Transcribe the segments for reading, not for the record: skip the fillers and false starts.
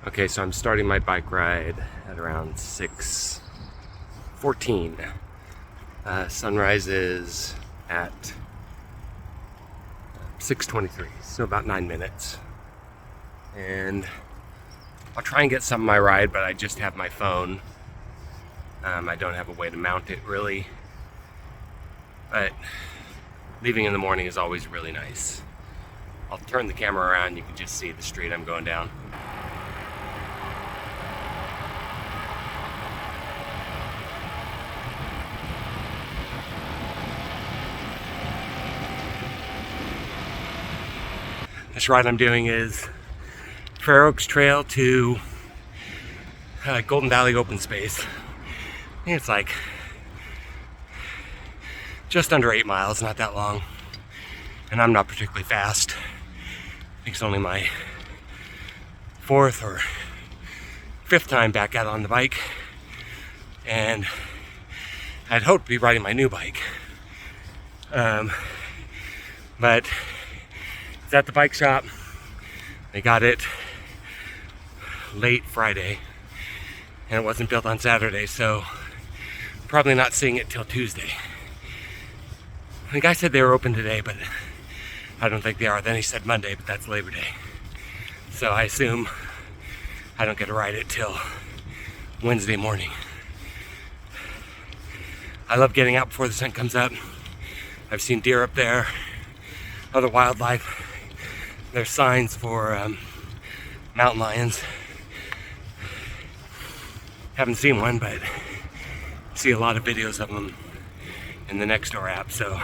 Okay, so I'm starting my bike ride at around 6:14. Sunrise is at 6:23, so about 9 minutes. And I'll try and get some of my ride, but I just have my phone. I don't have a way to mount it really. But leaving in the morning is always really nice. I'll turn the camera around, you can just see the street I'm going down. This ride I'm doing is Fair Oaks Trail to Golden Valley Open Space. I think it's like just under 8 miles, not that long. And I'm not particularly fast. I think it's only my 4th or 5th time back out on the bike. And I'd hoped to be riding my new bike. But it's at the bike shop. They got it late Friday, and it wasn't built on Saturday, so probably not seeing it till Tuesday. The guy said they were open today, but I don't think they are. Then he said Monday, but that's Labor Day. So I assume I don't get to ride it till Wednesday morning. I love getting out before the sun comes up. I've seen deer up there, other wildlife. There's signs for mountain lions. Haven't seen one, but see a lot of videos of them in the Nextdoor app, so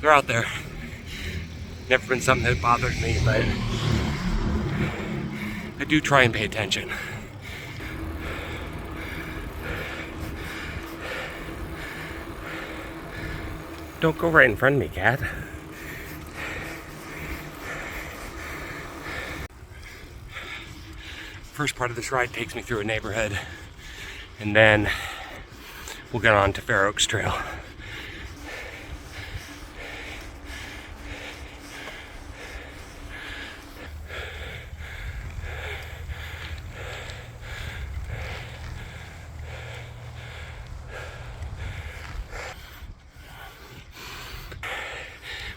they're out there. Never been something that bothers me, but I do try and pay attention. Don't go right in front of me, cat. First part of this ride takes me through a neighborhood, and then we'll get on to Fair Oaks Trail.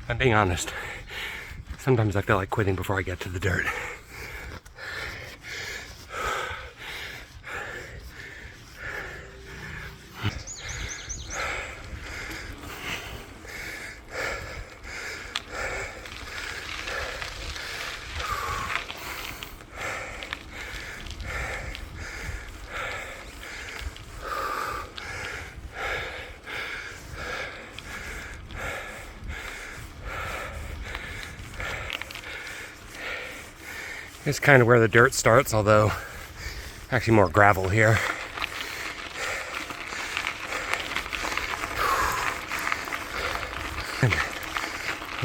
I'm being honest. Sometimes I feel like quitting before I get to the dirt. It's kind of where the dirt starts, although actually more gravel here. And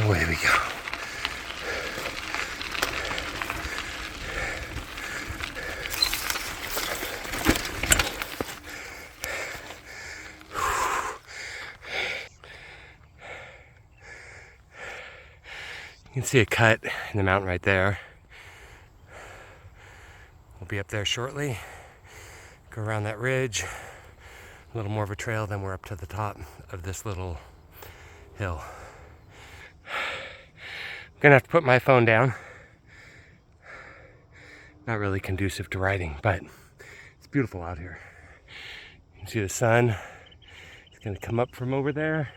away we go. You can see a cut in the mountain right there. We'll be up there shortly. Go around that ridge. A little more of a trail, then we're up to the top of this little hill. I'm gonna have to put my phone down. Not really conducive to riding, but it's beautiful out here. You can see the sun. It's gonna come up from over there.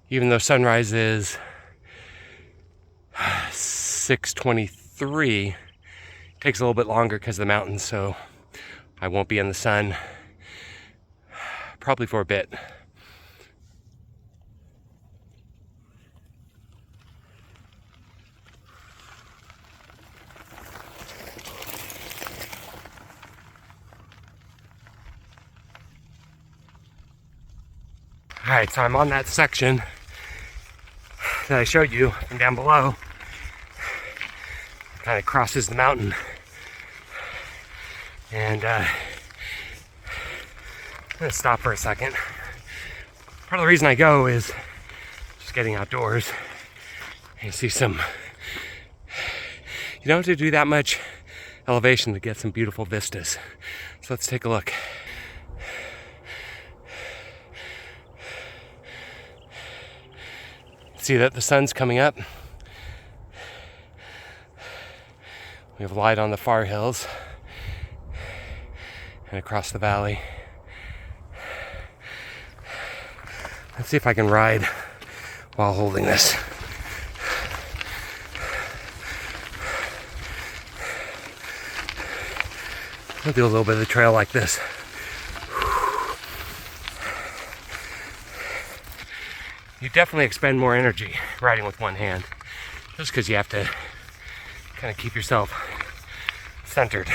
Even though sunrise is 6:23, takes a little bit longer because of the mountains, so I won't be in the sun probably for a bit. All right, so I'm on that section that I showed you from down below. Kind of crosses the mountain. And I'm gonna stop for a second. Part of the reason I go is just getting outdoors and see some You don't have to do that much elevation to get some beautiful vistas. So let's take a look. See that the sun's coming up. We have light on the far hills and across the valley. Let's see if I can ride while holding this. I'll do a little bit of the trail like this. You definitely expend more energy riding with one hand, just because you have to kind of keep yourself centered.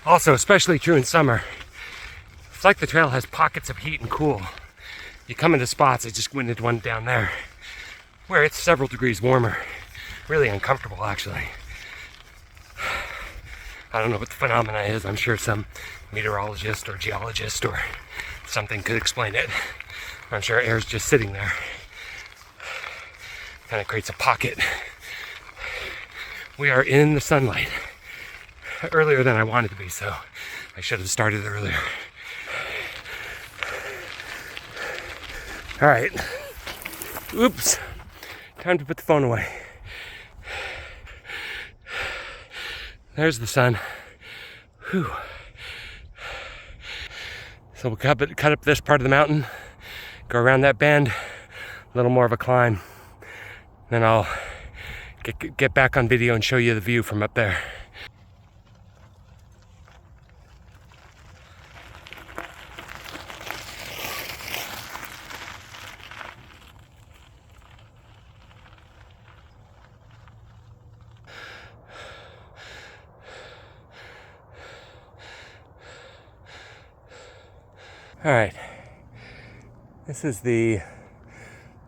Also, especially true in summer, it's like the trail has pockets of heat and cool. You come into spots, I just went into one down there, where it's several degrees warmer. Really uncomfortable, actually. I don't know what the phenomena is. I'm sure some meteorologist or geologist or something could explain it. I'm sure air's just sitting there. Kind of creates a pocket. We are in the sunlight. Earlier than I wanted to be, so I should have started earlier. All right. Oops. Time to put the phone away. There's the sun. Whew. So we'll cut up this part of the mountain, go around that bend, a little more of a climb. Then I'll get back on video and show you the view from up there. All right, this is the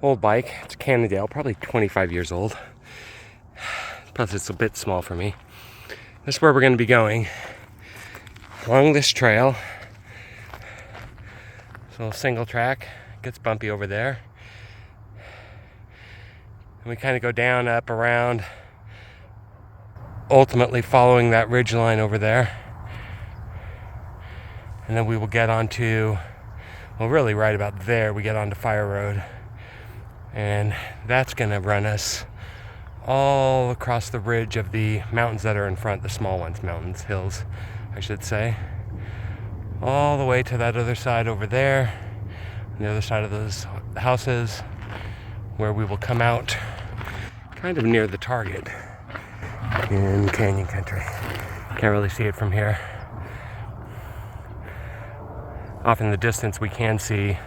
old bike. It's a Cannondale, probably 25 years old. Plus it's a bit small for me. This is where we're going to be going, along this trail. It's a little single track, it gets bumpy over there. And we kind of go down, up, around, ultimately following that ridge line over there. And then we will get onto, well, really right about there, we get onto Fire Road. And that's going to run us all across the ridge of the mountains that are in front, the small ones, mountains, hills, I should say. All the way to that other side over there, on the other side of those houses, where we will come out kind of near the target in canyon country. Can't really see it from here. Off in the distance we can see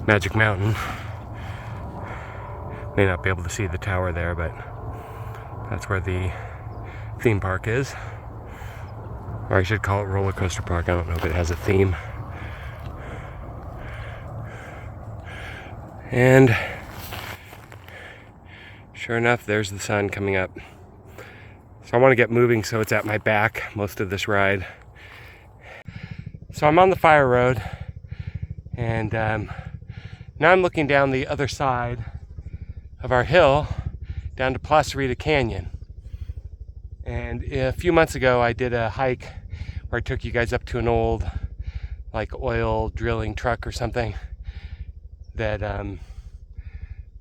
Magic Mountain. May not be able to see the tower there, but that's where the theme park is. Or I should call it roller coaster park. I don't know if it has a theme. And sure enough, there's the sun coming up. So I want to get moving so it's at my back most of this ride. So I'm on the Fire Road, and now I'm looking down the other side of our hill down to Clarita Canyon. And a few months ago I did a hike where I took you guys up to an old like oil drilling truck or something that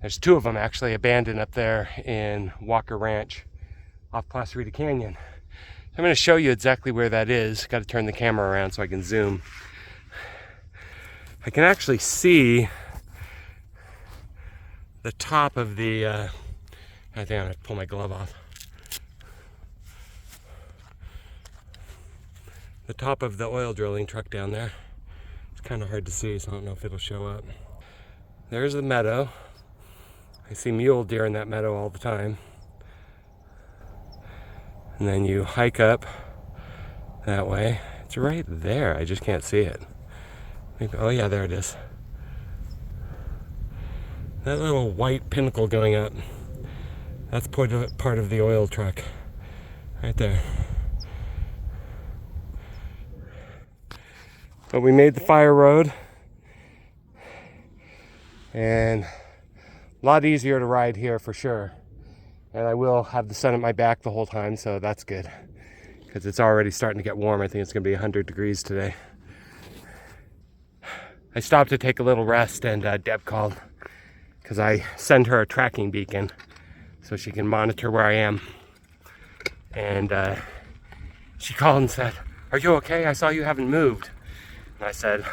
there's two of them actually abandoned up there in Walker Ranch off Clarita Canyon. I'm going to show you exactly where that is. Got to turn the camera around so I can zoom. I can actually see the top of the, I think I'm going to pull my glove off. The top of the oil drilling truck down there. It's kind of hard to see, so I don't know if it'll show up. There's the meadow. I see mule deer in that meadow all the time. And then you hike up that way. It's right there. I just can't see it. Maybe, oh yeah, there it is. That little white pinnacle going up, that's part of the oil truck. Right there. But we made the fire road. And a lot easier to ride here for sure. And I will have the sun at my back the whole time, so that's good. Because it's already starting to get warm. I think it's going to be 100 degrees today. I stopped to take a little rest, and Deb called. Because I send her a tracking beacon so she can monitor where I am. And she called and said, "Are you okay? I saw you haven't moved." And I said,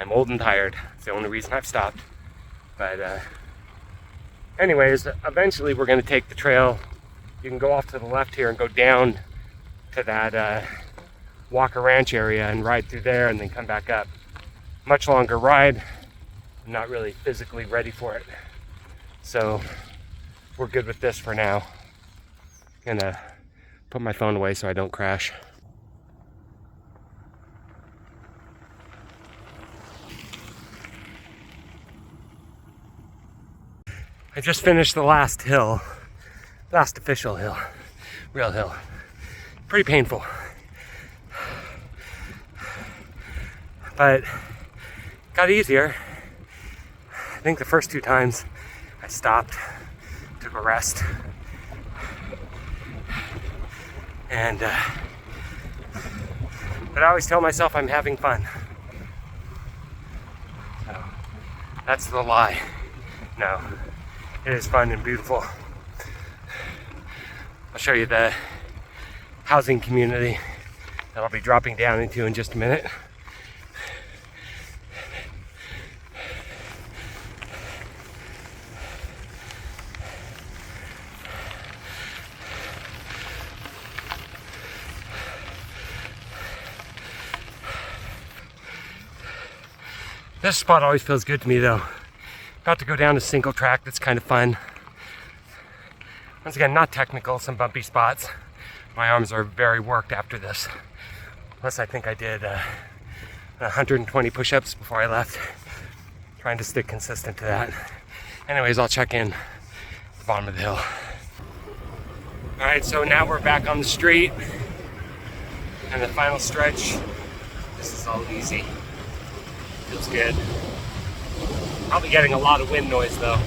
"I'm old and tired. It's the only reason I've stopped." But anyways, eventually we're going to take the trail. You can go off to the left here and go down to that Walker Ranch area and ride through there and then come back up. Much longer ride. I'm not really physically ready for it. So we're good with this for now. Gonna put my phone away so I don't crash. I just finished the last hill, last official hill, real hill. Pretty painful. But got easier. I think the first 2 times I stopped, took a rest. And but I always tell myself I'm having fun. So that's the lie. No. It is fun and beautiful. I'll show you the housing community that I'll be dropping down into in just a minute. This spot always feels good to me though. About to go down a single track that's kind of fun. Once again, not technical, some bumpy spots. My arms are very worked after this. Plus I think I did 120 push-ups before I left. Trying to stick consistent to that. Anyways, I'll check in at the bottom of the hill. Alright, so now we're back on the street. And the final stretch. This is all easy. Feels good. Probably getting a lot of wind noise though.